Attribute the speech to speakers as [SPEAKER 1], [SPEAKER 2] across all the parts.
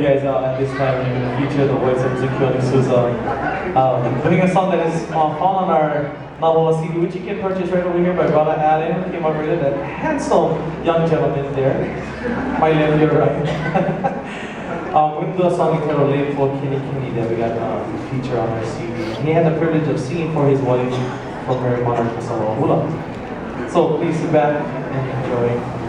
[SPEAKER 1] You guys at this time we're going to feature the voice of Keoni Souza, putting a song that is found on our novel CD, which you can purchase right over here by Brother Allen, who came over here, that handsome young gentleman there. My left, your right. We're going to do a song entitled Lei Puakenikeni that we got featured on our CD. He had the privilege of singing for his wife from Mary Monarch Hula. So please sit back and enjoy.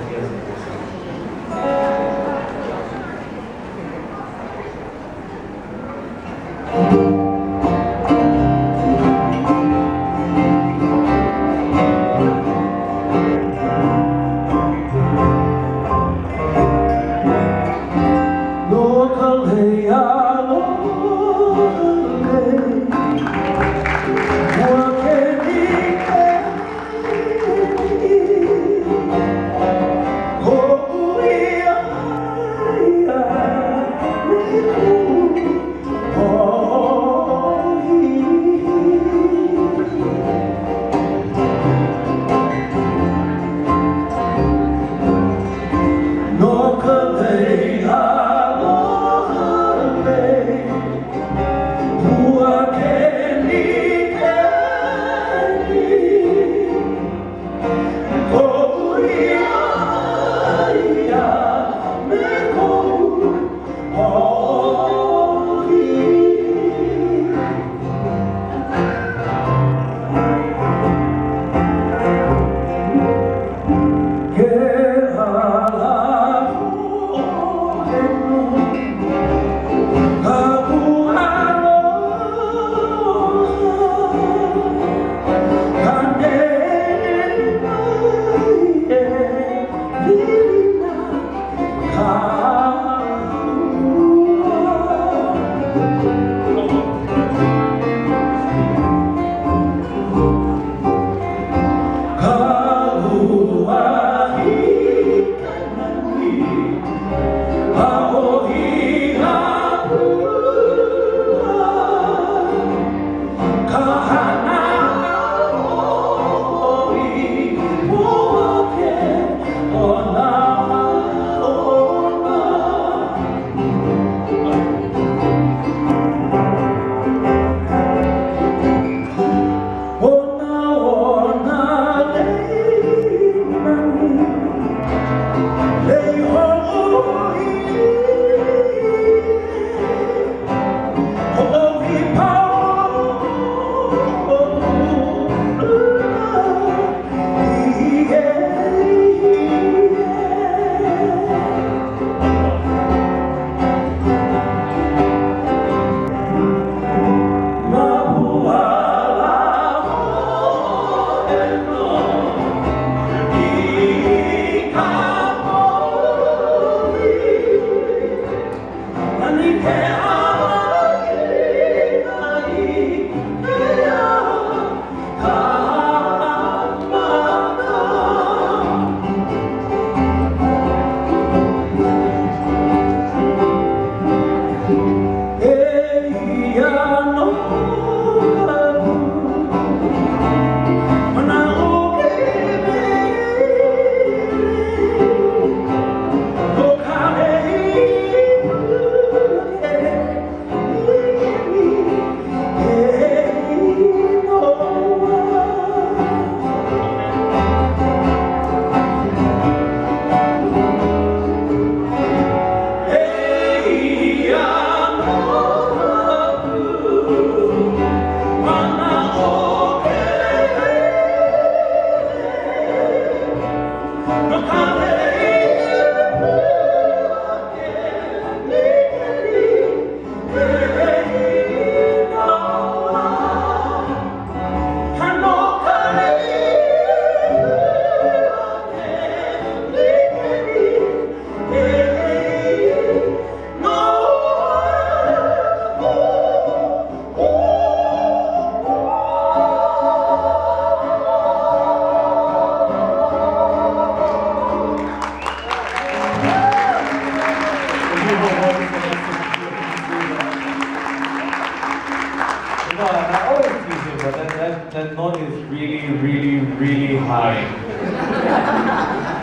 [SPEAKER 2] that note is really, really, really high.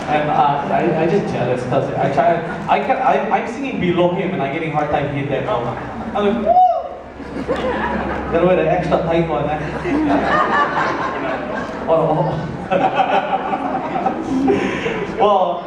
[SPEAKER 1] And I just jealous because I'm singing below him and I'm getting hard time hit that note. I'm like, woo! Then with an extra tight one. Oh. Well,